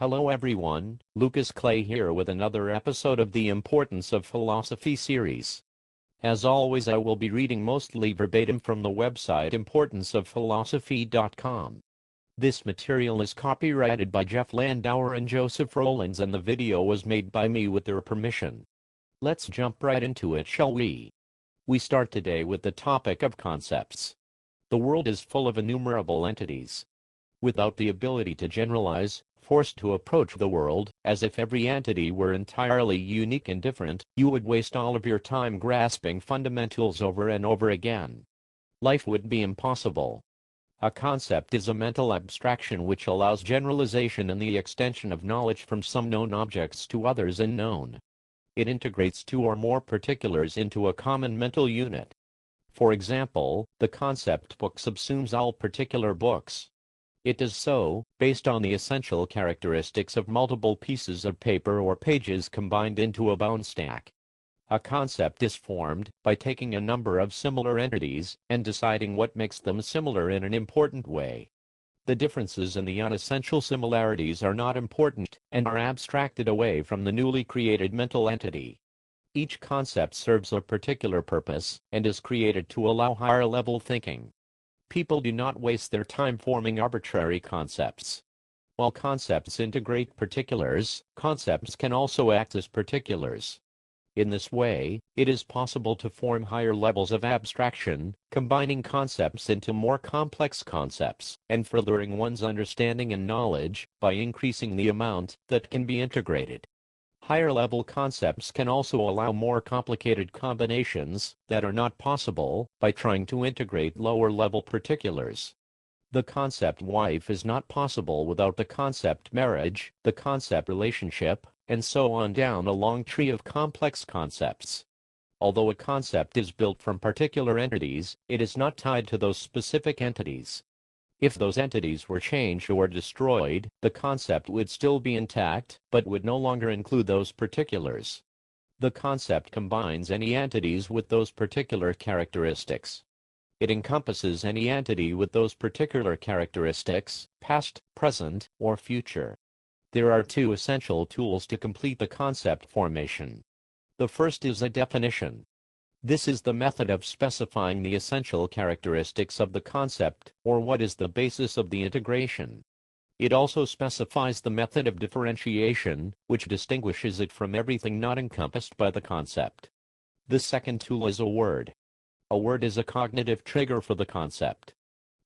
Hello everyone, Lucas Clay here with another episode of the Importance of Philosophy series. As always, I will be reading mostly verbatim from the website importanceofphilosophy.com. This material is copyrighted by Jeff Landauer and Joseph Rollins, and the video was made by me with their permission. Let's jump right into it, shall we? We start today with the topic of concepts. The world is full of innumerable entities. Without the ability to generalize, forced to approach the world as if every entity were entirely unique and different, you would waste all of your time grasping fundamentals over and over again. Life would be impossible. A concept is a mental abstraction which allows generalization and the extension of knowledge from some known objects to others unknown. It integrates two or more particulars into a common mental unit. For example, the concept book subsumes all particular books. It does so, based on the essential characteristics of multiple pieces of paper or pages combined into a bound stack. A concept is formed by taking a number of similar entities and deciding what makes them similar in an important way. The differences and the unessential similarities are not important and are abstracted away from the newly created mental entity. Each concept serves a particular purpose and is created to allow higher-level thinking. People do not waste their time forming arbitrary concepts. While concepts integrate particulars, concepts can also act as particulars. In this way, it is possible to form higher levels of abstraction, combining concepts into more complex concepts, and furthering one's understanding and knowledge by increasing the amount that can be integrated. Higher-level concepts can also allow more complicated combinations that are not possible by trying to integrate lower-level particulars. The concept wife is not possible without the concept marriage, the concept relationship, and so on down a long tree of complex concepts. Although a concept is built from particular entities, it is not tied to those specific entities. If those entities were changed or destroyed, the concept would still be intact, but would no longer include those particulars. The concept combines any entities with those particular characteristics. It encompasses any entity with those particular characteristics, past, present, or future. There are two essential tools to complete the concept formation. The first is a definition. This is the method of specifying the essential characteristics of the concept, or what is the basis of the integration. It also specifies the method of differentiation, which distinguishes it from everything not encompassed by the concept. The second tool is a word. A word is a cognitive trigger for the concept.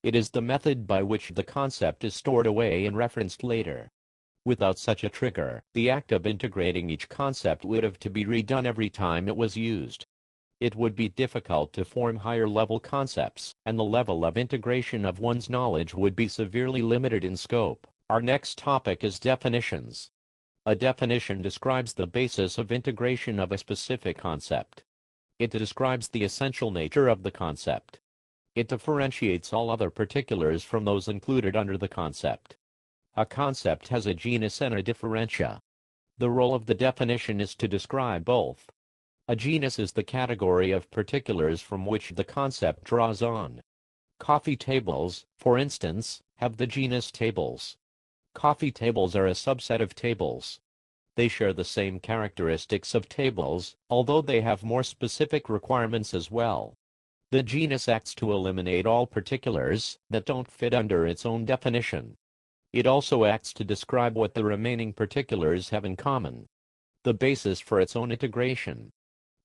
It is the method by which the concept is stored away and referenced later. Without such a trigger, the act of integrating each concept would have to be redone every time it was used. It would be difficult to form higher-level concepts, and the level of integration of one's knowledge would be severely limited in scope. Our next topic is definitions. A definition describes the basis of integration of a specific concept. It describes the essential nature of the concept. It differentiates all other particulars from those included under the concept. A concept has a genus and a differentia. The role of the definition is to describe both. A genus is the category of particulars from which the concept draws on. Coffee tables, for instance, have the genus tables. Coffee tables are a subset of tables. They share the same characteristics of tables, although they have more specific requirements as well. The genus acts to eliminate all particulars that don't fit under its own definition. It also acts to describe what the remaining particulars have in common. The basis for its own integration.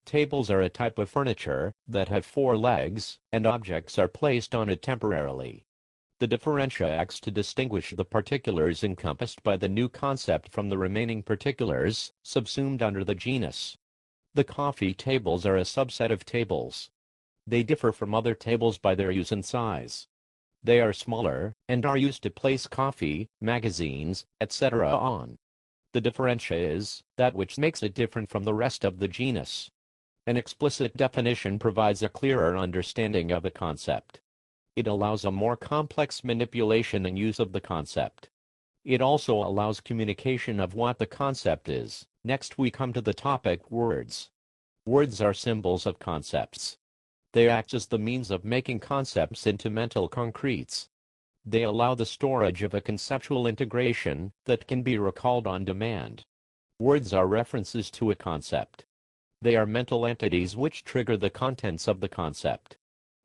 Tables are a type of furniture that have four legs, and objects are placed on it temporarily. The differentia acts to distinguish the particulars encompassed by the new concept from the remaining particulars subsumed under the genus. The coffee tables are a subset of tables. They differ from other tables by their use and size. They are smaller, and are used to place coffee, magazines, etc. on. The differentia is that which makes it different from the rest of the genus. An explicit definition provides a clearer understanding of a concept. It allows a more complex manipulation and use of the concept. It also allows communication of what the concept is. Next we come to the topic words. Words are symbols of concepts. They act as the means of making concepts into mental concretes. They allow the storage of a conceptual integration that can be recalled on demand. Words are references to a concept. They are mental entities which trigger the contents of the concept.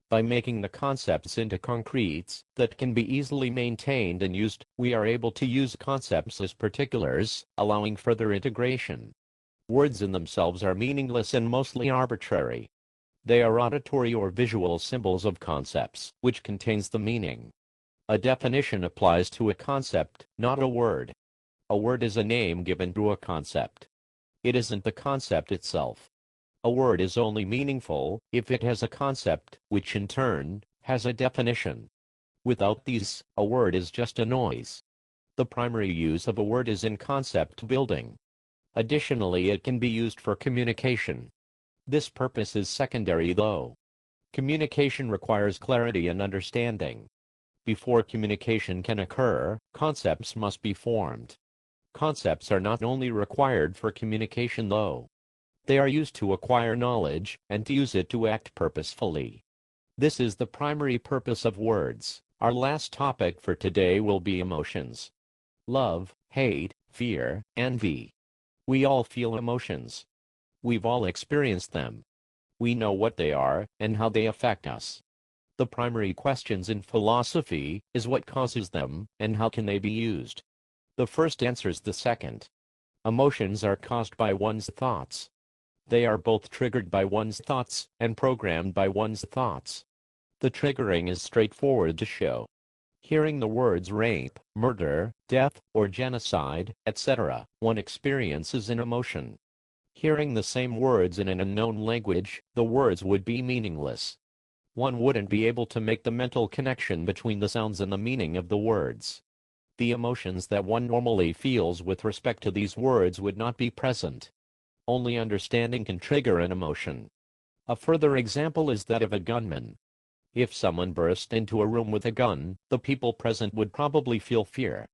By making the concepts into concretes that can be easily maintained and used, we are able to use concepts as particulars, allowing further integration. Words in themselves are meaningless and mostly arbitrary. They are auditory or visual symbols of concepts, which contains the meaning. A definition applies to a concept, not a word. A word is a name given to a concept. It isn't the concept itself. A word is only meaningful if it has a concept, which in turn has a definition. Without these, a word is just a noise. The primary use of a word is in concept building. Additionally, it can be used for communication. This purpose is secondary though. Communication requires clarity and understanding. Before communication can occur, concepts must be formed. Concepts are not only required for communication though. They are used to acquire knowledge and to use it to act purposefully. This is the primary purpose of words. Our last topic for today will be emotions. Love, hate, fear, envy. We all feel emotions. We've all experienced them. We know what they are and how they affect us. The primary questions in philosophy is what causes them and how can they be used. The first answers the second. Emotions are caused by one's thoughts. They are both triggered by one's thoughts and programmed by one's thoughts. The triggering is straightforward to show. Hearing the words rape, murder, death, or genocide, etc., one experiences an emotion. Hearing the same words in an unknown language, the words would be meaningless. One wouldn't be able to make the mental connection between the sounds and the meaning of the words. The emotions that one normally feels with respect to these words would not be present. Only understanding can trigger an emotion. A further example is that of a gunman. If someone burst into a room with a gun, the people present would probably feel fear.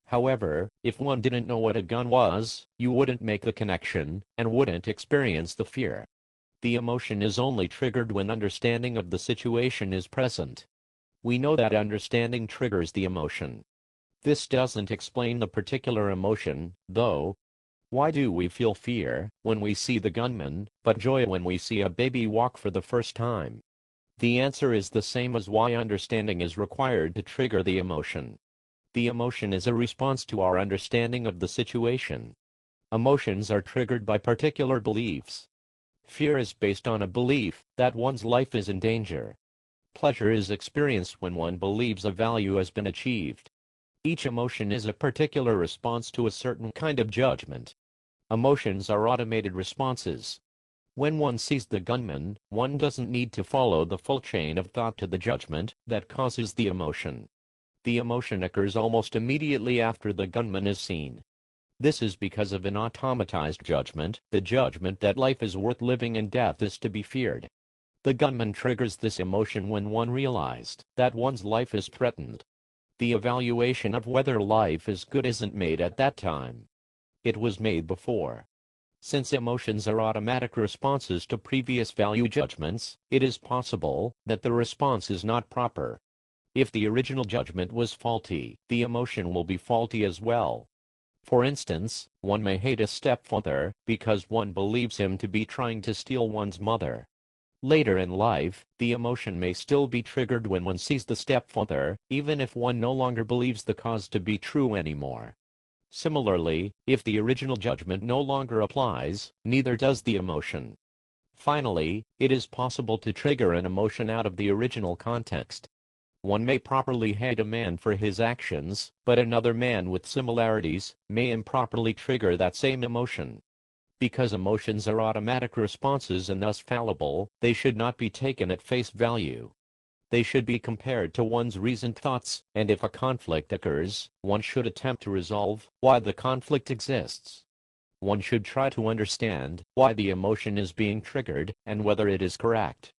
However, if one didn't know what a gun was, you wouldn't make the connection and wouldn't experience the fear. The emotion is only triggered when understanding of the situation is present. We know that understanding triggers the emotion. This doesn't explain the particular emotion, though. Why do we feel fear when we see the gunman, but joy when we see a baby walk for the first time? The answer is the same as why understanding is required to trigger the emotion. The emotion is a response to our understanding of the situation. Emotions are triggered by particular beliefs. Fear is based on a belief that one's life is in danger. Pleasure is experienced when one believes a value has been achieved. Each emotion is a particular response to a certain kind of judgment. Emotions are automated responses. When one sees the gunman, one doesn't need to follow the full chain of thought to the judgment that causes the emotion. The emotion occurs almost immediately after the gunman is seen. This is because of an automatized judgment, the judgment that life is worth living and death is to be feared. The gunman triggers this emotion when one realized that one's life is threatened. The evaluation of whether life is good isn't made at that time. It was made before. Since emotions are automatic responses to previous value judgments, it is possible that the response is not proper. If the original judgment was faulty, the emotion will be faulty as well. For instance, one may hate a stepfather because one believes him to be trying to steal one's mother. Later in life, the emotion may still be triggered when one sees the stepfather, even if one no longer believes the cause to be true anymore. Similarly, if the original judgment no longer applies, neither does the emotion. Finally, it is possible to trigger an emotion out of the original context. One may properly hate a man for his actions, but another man with similarities may improperly trigger that same emotion. Because emotions are automatic responses and thus fallible, they should not be taken at face value. They should be compared to one's reasoned thoughts, and if a conflict occurs, one should attempt to resolve why the conflict exists. One should try to understand why the emotion is being triggered and whether it is correct.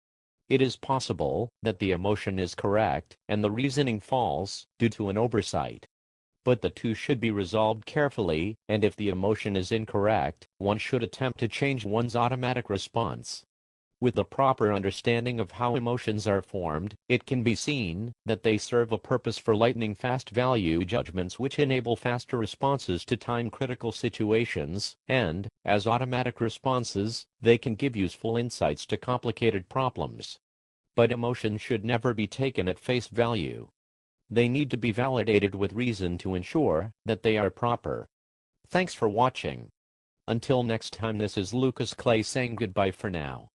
It is possible that the emotion is correct and the reasoning false due to an oversight. But the two should be resolved carefully, and if the emotion is incorrect, one should attempt to change one's automatic response. With the proper understanding of how emotions are formed, it can be seen that they serve a purpose for lightning fast value judgments which enable faster responses to time-critical situations, and, as automatic responses, they can give useful insights to complicated problems. But emotions should never be taken at face value. They need to be validated with reason to ensure that they are proper. Thanks for watching. Until next time, this is Lucas Clay saying goodbye for now.